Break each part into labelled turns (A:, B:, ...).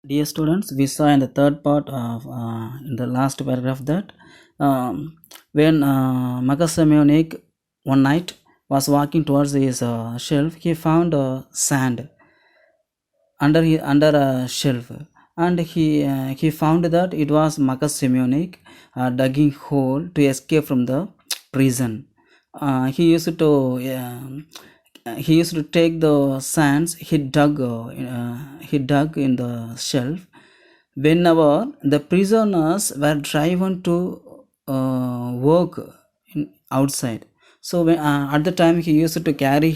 A: Dear students, we saw in the third part of in the last paragraph that when Makasamyonik one night was walking towards his shelf, he found sand under a shelf, and he found that it was Makasamyonik digging hole to escape from the prison. He used to take the sands he dug in the shelf whenever the prisoners were driven to work outside. So at the time he used to carry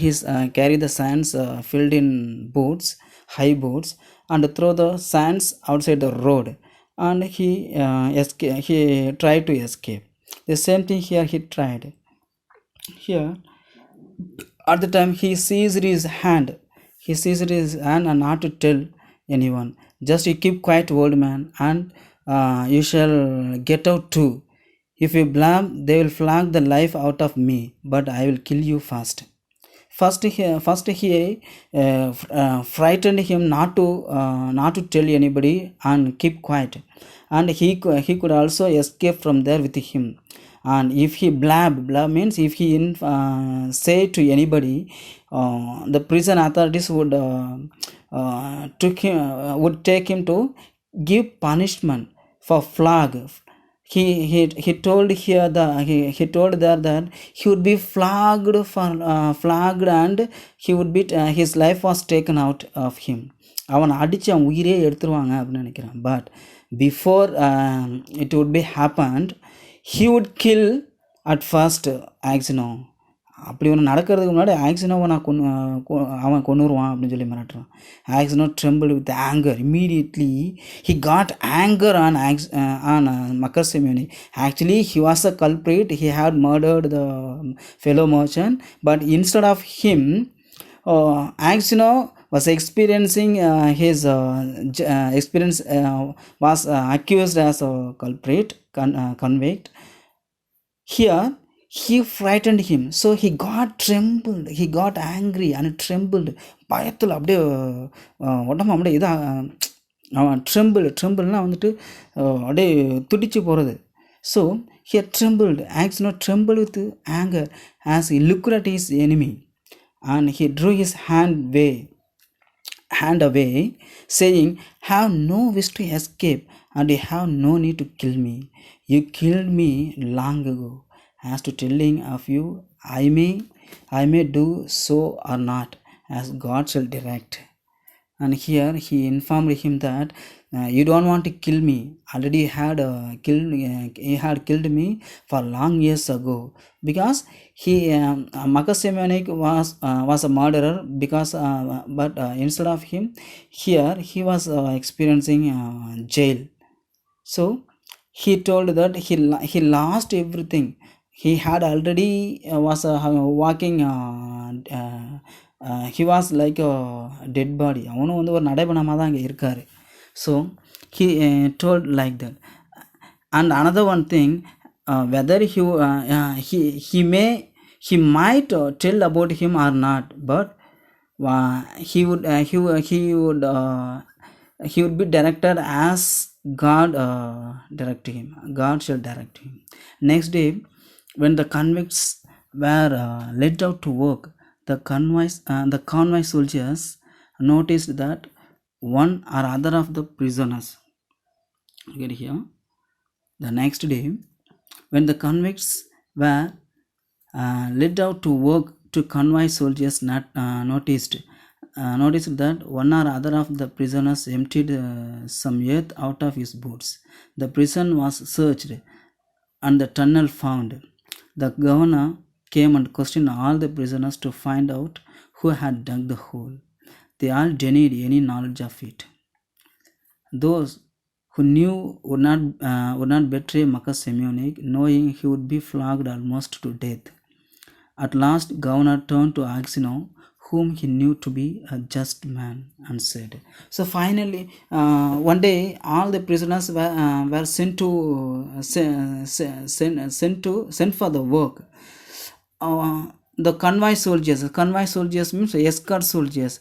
A: the sands filled in boats, high boats, and throw the sands outside the road, and he tried to escape. The same thing here he tried. Here at the time he seized his hand and not to tell anyone. Just you keep quiet, old man, and you shall get out too. If you blab, they will flog the life out of me, but I will kill you first. First he frightened him not to tell anybody and keep quiet, and he could also escape from there with him. And if he blab means if he say to anybody, the prison authorities would take him to give punishment for flog. He told here he told there that he would be flogged and he would be his life was taken out of him. அவன் அடிச்சு அவன் உயிரே எடுத்துருவாங்க அப்படின்னு நினைக்கிறான். But before it would be happened, he would kill at first Axino. அப்படி ஒன்று நடக்கிறதுக்கு முன்னாடி ஆக்சினோவை அவன் கொண்டுருவான் அப்படின்னு சொல்லி மிரட்டுறான். ஆக்சினோ trembled with anger. Immediately he got anger on Makasamyonik. Actually he was a culprit. He had murdered the fellow merchant, but instead of him, Axino was experiencing his experience was accused as a culprit, convict. Here he frightened him, so he got trembled, he got angry and trembled. பயத்தில் அப்படியே உடம்பு அப்படியே இதாக அவன் ட்ரெம்பிள்னா வந்துட்டு அப்படியே துடிச்சு போகிறது. So here trembled, Axino trembled with anger as he looked at his enemy, and he drew his hand away, saying, have no wish to escape, and you have no need to kill me. You killed me long ago. As to telling of you, I may do so or not, as God shall direct. And here he informed him that you don't want to kill me. Already he had killed me for long years ago, because Makasamyonik was a murderer, because but instead of him, here he was experiencing jail. So he told that he lost everything. He had already was walking he was like a dead body. அவனும் வந்து ஒரு நடைபணமாக தான் அங்கே இருக்கார். So he told like that. And another one thing, whether he might tell about him or not, but he would be directed as God direct him. God shall direct him. Next day, when the convicts were led out to work, the convoy soldiers noticed that one or other of the prisoners. Get here. The next day, when the convicts were led out to work, to convoy soldiers noticed that one or other of the prisoners emptied some earth out of his boots. The prison was searched and the tunnel found. The governor came and questioned all the prisoners to find out who had dug the hole. They all denied any knowledge of it. Those who knew would not betray Makasamyonik, knowing he would be flogged almost to death. At last, governor turned to Axino, whom he knew to be a just man, and said. So finally, one day, all the prisoners were sent for the work. the convoy soldiers means escort soldiers,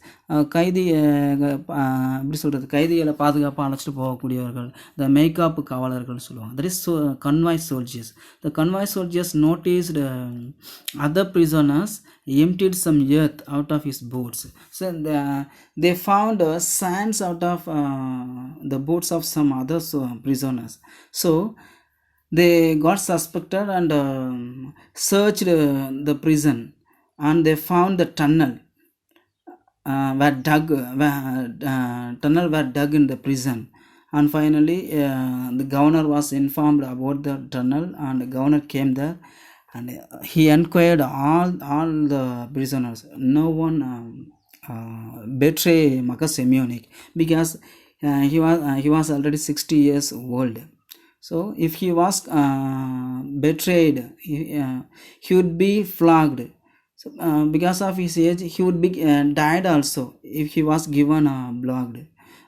A: கைதி எப்படி சொல்கிறது, கைதிகளை பாதுகாப்பாக அழைச்சிட்டு போகக்கூடியவர்கள், the makeup காவலர்கள் சொல்லுவாங்க. that is convoy soldiers. The convoy soldiers noticed other prisoners emptied some earth out of his boots. So they found sands out of the boots of some other prisoners. So they got suspected and searched the prison, and they found the tunnel tunnel were dug in the prison. And finally the governor was informed about the tunnel, and the governor came there, and he inquired all the prisoners. No one betray Marcus Simeonic, because he was already 60 years old. So if he was betrayed, he would be flogged. So, because of his age, he would be died also if he was given blocked.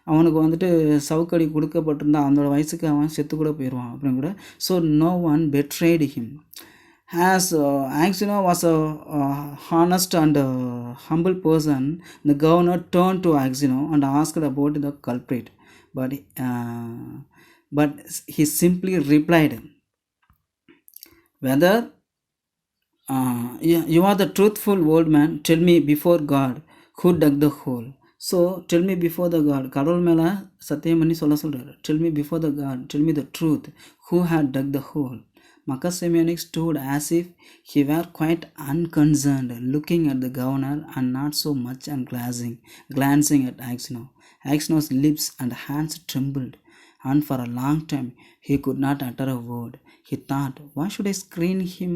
A: அவனுக்கு வந்துட்டு சவுக்கடி கொடுக்கப்பட்டிருந்தா அந்த வயசுக்கு அவன் செத்து கூட போயிடுவான் அப்படின்னு கூட. So no one betrayed him. As Axino was a honest and humble person, the governor turned to Axino and asked about the culprit, but he simply replied, whether you are the truthful old man, tell me before God who dug the hole. So tell me before the God, கடவுள் மேலே சத்தியம் பண்ணி சொல்கிறாரு. Tell me before the God, tell me the truth, who had dug the hole. Marcus Simeonic stood as if he were quite unconcerned, looking at the governor and not so much and glancing at Axino. Axino's lips and hands trembled, and for a long time he could not utter a word. He thought, why should I screen him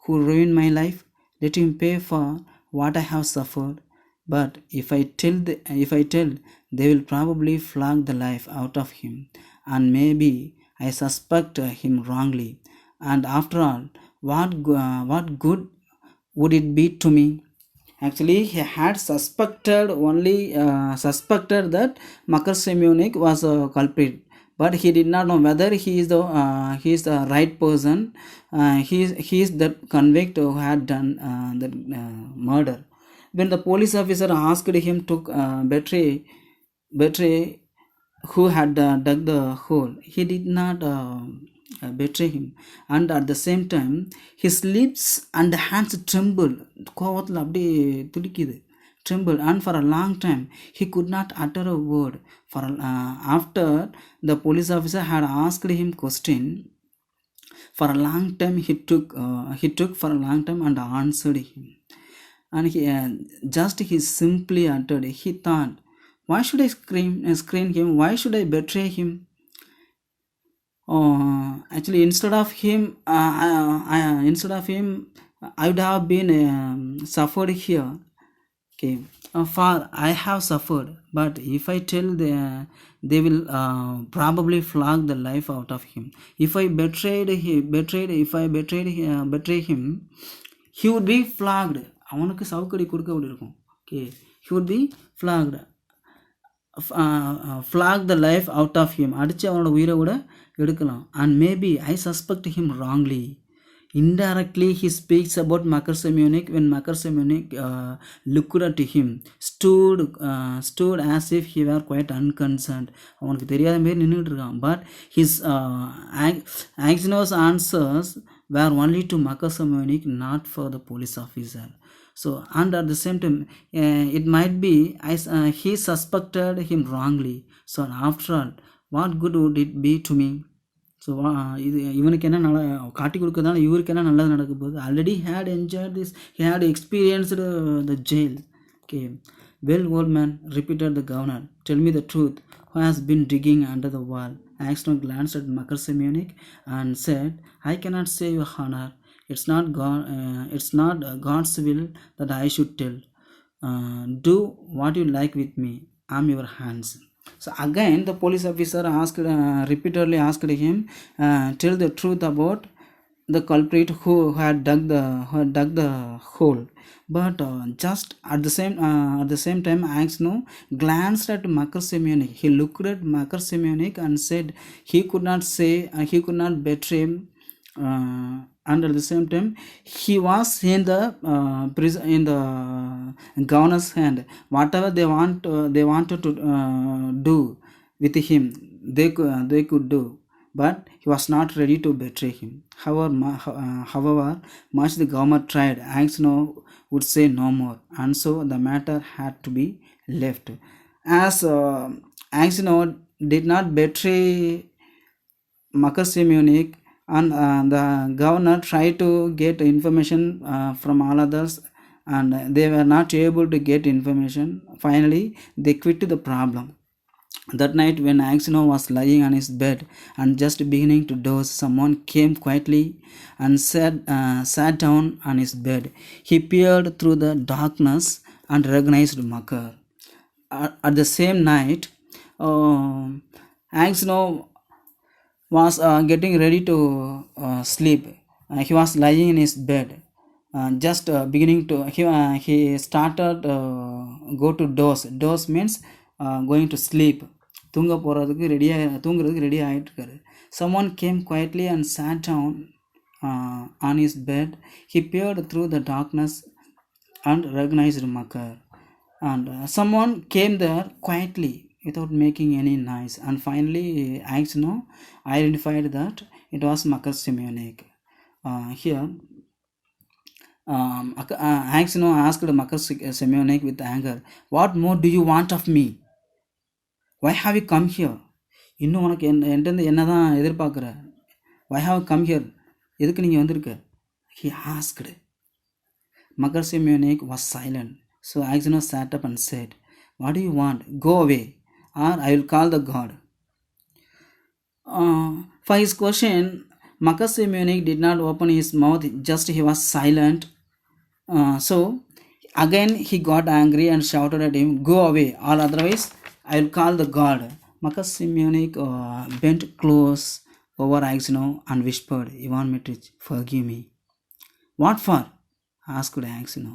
A: who ruined my life? Let him pay for what I have suffered. But if I tell, they will probably flog the life out of him, and maybe I suspect him wrongly. And after all, what good would it be to me? Actually, he had suspected that Marcus Simeonic was a culprit, but he did not know whether he is the right person. He is the convict who had done the murder. When the police officer asked him to betray who had dug the hole, he did not betray him, and at the same time his lips and hands trembled. கோவத்தில் அப்படியே துடிக்குது, trembled, and for a long time he could not utter a word. After the police officer had asked him question, for a long time he took for a long time and answered him, and he simply uttered, he thought, why should I screen him, why should I betray him? Actually, instead of him I would have been suffered here. Okay, for I have suffered, but if I tell, they will probably flog the life out of him. If I betray him, he would be flogged. அவனுக்கு சவுக்கடி கொடுக்க அப்படி இருக்கும். Okay, he would be flogged. Flag the life out of him, அடித்து அவனோட உயிரை கூட எடுக்கலாம். And maybe I suspect him wrongly. Indirectly he speaks about Marcus Simeonic when Marcus Simeonic looked at him, stood as if he were quite unconcerned. அவனுக்கு தெரியாத மாரி நின்றுட்டு இருக்கான். But his Axino's answers were only to Marcus Simeonic, not for the police officer. So, and at the same time, it might be he suspected him wrongly. So, after all, what good would it be to me? So, இவனுக்கு என்ன காட்டி கொடுக்கறதுனால இவருக்கு என்ன நல்லது நடக்க போகுது? Already had enjoyed this, he had experienced the jail. Okay, well, old man, repeated the governor, tell me the truth, who has been digging under the wall? Axino glanced at Marcus Simeonic and said, I cannot say, your honor. It's not God's will that I should tell. Do what you like with me. I'm your hands. So again the police officer repeatedly asked him, tell the truth about the culprit who had dug the hole. But just at the same time, Axino glanced at Marcus Simeonic. He looked at Marcus Simeonic and said he could not betray and at the same time he was in the prison, in the governor's hand. Whatever they wanted to do with him, they could do, but he was not ready to betray him. However much the government tried, Axno would say no more, and so the matter had to be left. As Axno did not betray Makar Semyonik, and the governor tried to get information from all others, and they were not able to get information. Finally they quit the problem. That night, when Axino was lying on his bed and just beginning to doze, someone came quietly and sat down on his bed. He peered through the darkness and recognized Makar. At the same night, Axino was getting ready to sleep. He was lying in his bed, just beginning to he started go to doze. Doze means going to sleep. தூங்க போகிறதுக்கு தூங்குறதுக்கு ready ஆகிட்டு இருக்காரு. Someone came quietly and sat down on his bed. He peered through the darkness and recognized Makar. And someone came there quietly without making any noise, and finally Axno identified that it was Makar Semyonik. Here Axno asked Makar Semyonik with anger, "What more do you want of me? Why have you come here? இன்னும் உனக்கு என்கிட்ட என்ன தான் எதிர்பார்க்குற? Why have you come here? எதுக்கு நீங்கள் வந்திருக்க?" He asked. Makar Semyonik was silent. So Axno sat up and said, "What do you want? Go away, or I will call the god." For his question, Makar Semyonik did not open his mouth, just he was silent. So again he got angry and shouted at him, "Go away, or otherwise I will call the god." Makar Semyonik bent close over Axno and whispered, "Ivan Mitrich, forgive me." "What for?" asked Axno.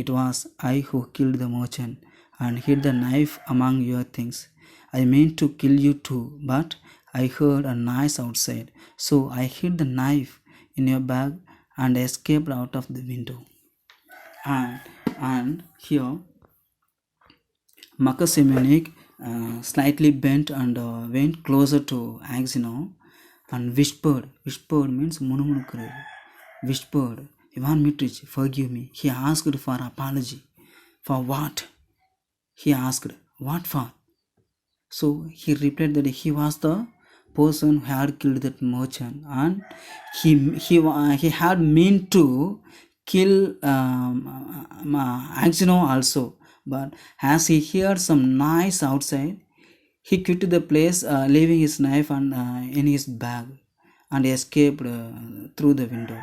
A: "It was I who killed the merchant and hid the knife among your things. I meant to kill you too, but I heard a noise outside, so I hid the knife in your bag and escaped out of the window." And here Makar Semyonik slightly bent and went closer to Axno and whispered. Whispered means munumunukkuru. Whispered, "Ivan Mitrich, forgive me." He asked for apology. For what? He asked. What for? So he replied that he was the person who had killed that merchant, and he had meant to kill Axno also, but as he heard some noise outside, he quit the place, leaving his knife and in his bag, and escaped through the window.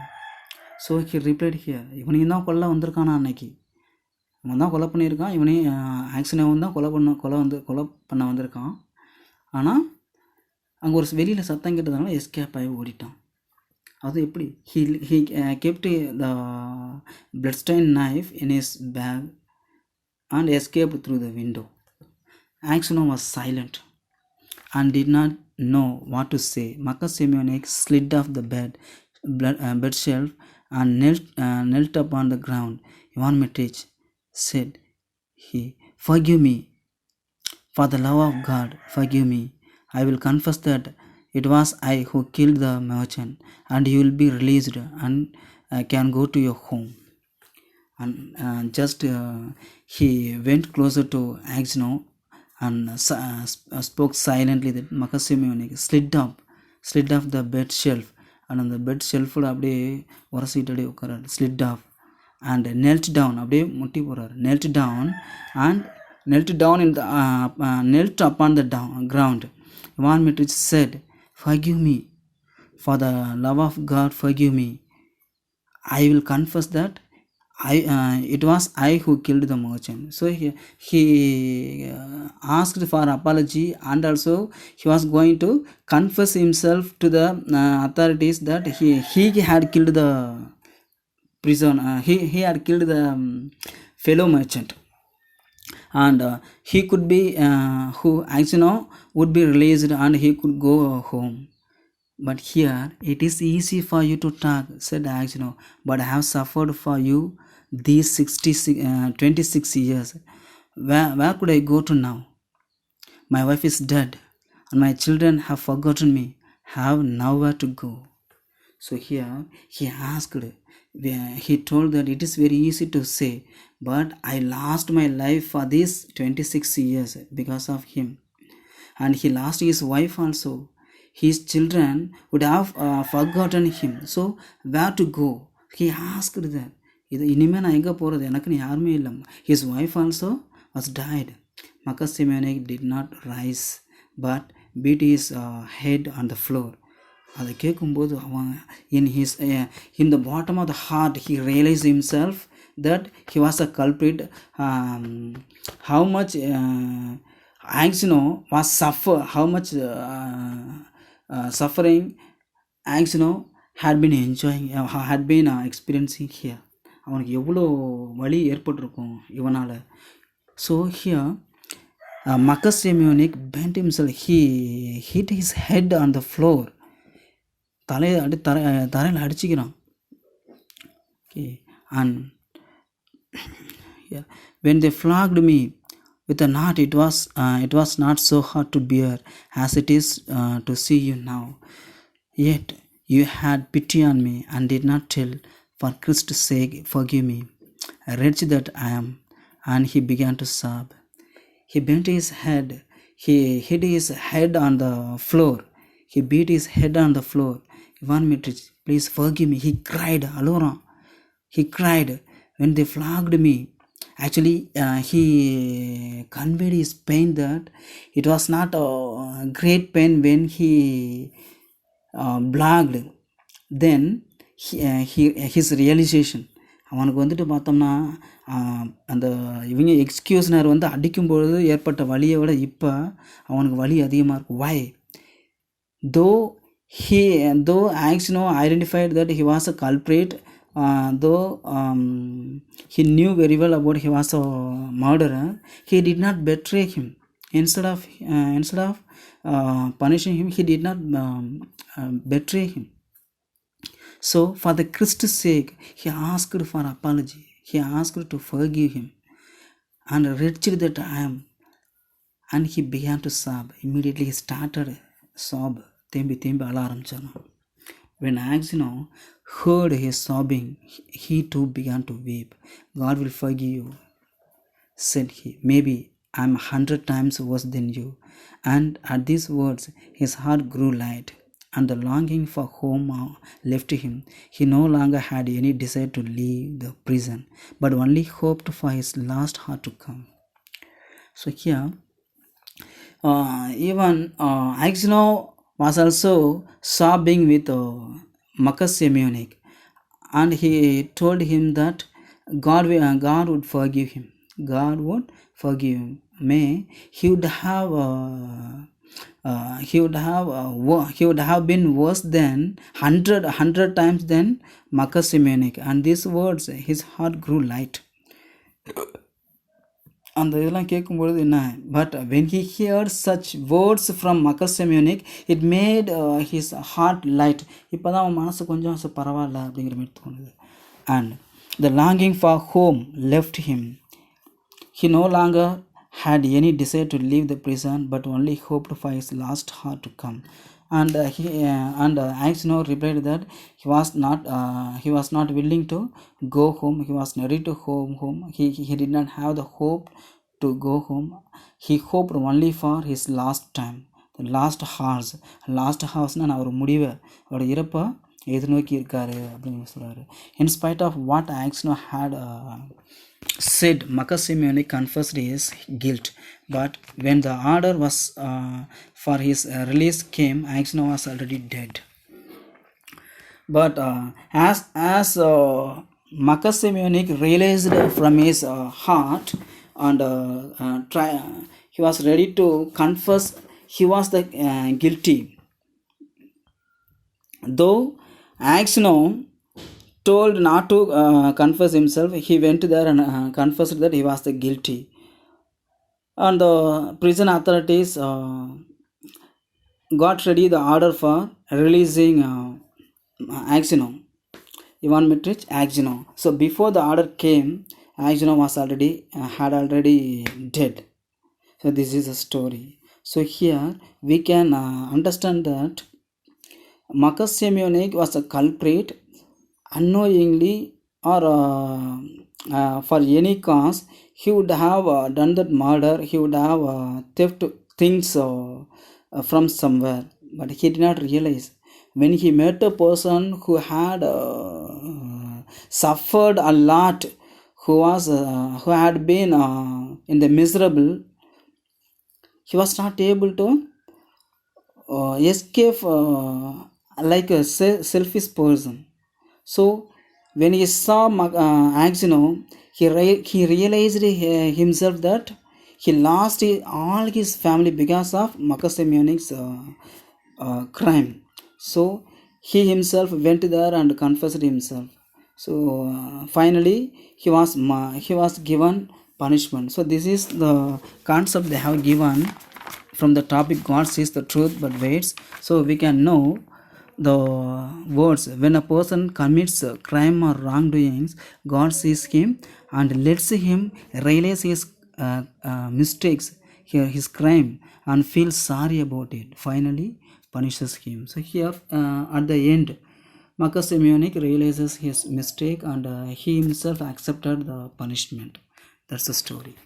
A: So he replied here, இவனையும் தான் கொல்ல வந்திருக்கானா, அன்னைக்கு அவன் தான் கொலை பண்ணியிருக்கான், இவனையும் ஆக்சினவும் தான் கொலை பண்ண வந்திருக்கான். ஆனால் அங்கே ஒரு வெளியில் சத்தம் கேட்டதுனால எஸ்கேப் ஆகி ஓடிட்டான். அது எப்படி? he kept the bloodstained knife in his bag and escaped through the window. Axno was silent and did not know what to say. Makar Semyonik slid off the bed shelf and knelt upon the ground. "Ivan Mitrich," said he, "forgive me. For the love of God, forgive me. I will confess that it was I who killed the merchant, and you will be released and can go to your home." And he went closer to Axno and spoke silently that Makar Semyonik slid off the bed shelf, and on the bed shelf அப்படியே உரசிட்டு உட்காராரு. Slid off and knelt down, அப்படியே முட்டி போறாரு. Knelt down in the knelt upon the ground. Ivan Mitrich said, "Forgive me. For the love of God, forgive me. I will confess that it was I who killed the merchant." So he asked for apology, and also he was going to confess himself to the authorities that he had killed the prison. He had killed the fellow merchant, and he could be who Axno would be released and he could go home. But here it is easy for you to talk, said Axino, but I have suffered for you these 26 years. Where could I go to now? My wife is dead, and my children have forgotten me. Have nowhere to go. So here he asked, he told that it is very easy to say, but I lost my life for these 26 years because of him. And he lost his wife also. His children would have forgotten him. So where to go? He asked that. His wife also was died. Marcus Simeonic did not rise, but beat his head on the floor. அதை கேட்கும்போது அவன் in the bottom of the heart he realized himself that he was a culprit. How much Axino was how much suffering Axino had been enjoying, had been experiencing here. அவனுக்கு எவ்வளோ வலி ஏற்பட்டிருக்கும் இவனால். So here Marcus Simeonic bent himself. He hit his head on the floor. தரையில் அடிச்சுக்கிறான். Okay. And yeah, when they flogged me with a knot, it was not so hard to bear as it is to see you now. Yet you had pity on me and did not tell. For Christ's sake, forgive me, wretch that I am. And he began to sob. He bent his head. He hit his head on the floor. He beat his head on the floor. Ivan Mitrich, please forgive me. He cried. Alora. He cried when they flogged me. Actually, he conveyed his pain that it was not a great pain when he blogged. Then his realization. அவனுக்கு வந்துட்டு பார்த்தோம்னா அந்த இவங்க எக்ஸ்கியூஸ்னர் வந்து அடிக்கும்பொழுது ஏற்பட்ட வலியை விட இப்போ அவனுக்கு வலி அதிகமாக இருக்கும். Why? Though Axino identified that he was a culprit, though he knew very well about he was a murderer, he did not betray him. Instead of punishing him, he did not betray him. So for the Christ's sake, he asked for apology. He asked to forgive him. And wretched that I am. And he began to sob. Immediately he started sob. Tembi ala ஆரம்பிச்சான். When Axino heard his sobbing, he too began to weep. God will forgive you, said he. Maybe I am 100 times worse than you. And at these words, his heart grew light, and the longing for home left him. He no longer had any desire to leave the prison, but only hoped for his last heart to come. So here, even Axino was also sobbing with Marcus Simeonic, and he told him that God would forgive him. God would forgive him. He would have been worse than 100 times than Marcus Simeonic. And these words, his heart grew light. அந்த இதெல்லாம் கேட்கும்பொழுது என்ன, but when he hear such words from Makkas Semionic it made his heart light. இப்போ தான் அவன் மனசு கொஞ்சம் பரவாயில்ல அப்படிங்கிற மாதிரி தோணுது. And the longing for home left him. He no longer had any desire to leave the prison, but only hoped for his last heart to come. And Axino replied that he was not willing to go home. He was ready to home. He did not have the hope to go home. He hoped only for his last time, the last hours நான் அவர் முடிவை அவரோட இறப்பை எதிர்நோக்கி இருக்காரு அப்படின்னு சொல்றாரு. In spite of what Axino had said, Marcus Simeonic confessed his guilt, but when the order was for his release came, Axino was already dead. But as Marcus Simeonic realized from his heart and he was ready to confess he was the guilty. Though Axino told not to confess himself, he went there and confessed that he was the guilty. And the prison authorities got ready the order for releasing Axino. Ivan Mitrich, Axino. So before the order came, Axino was already had already dead. So this is a story. So here we can understand that Marcus Simeonic was a culprit unknowingly or for any cause. He would have done that murder. He would have theft things from somewhere, but he did not realize. When he met a person who had suffered a lot, who had been in the miserable, he was not able to escape like a selfish person. So when he saw Axino, he realized himself that he lost all his family because of Marcus Simeonic's crime. So he himself went there and confessed himself. So finally he was given punishment. So this is the concept they have given from the topic God sees the truth but waits. So we can know the words when a person commits a crime or wrongdoings, God sees him and lets him realize his mistakes, his crime, and feels sorry about it. Finally punishes him. So here at the end, Marcus Simeonic realizes his mistake and he himself accepted the punishment. That's the story.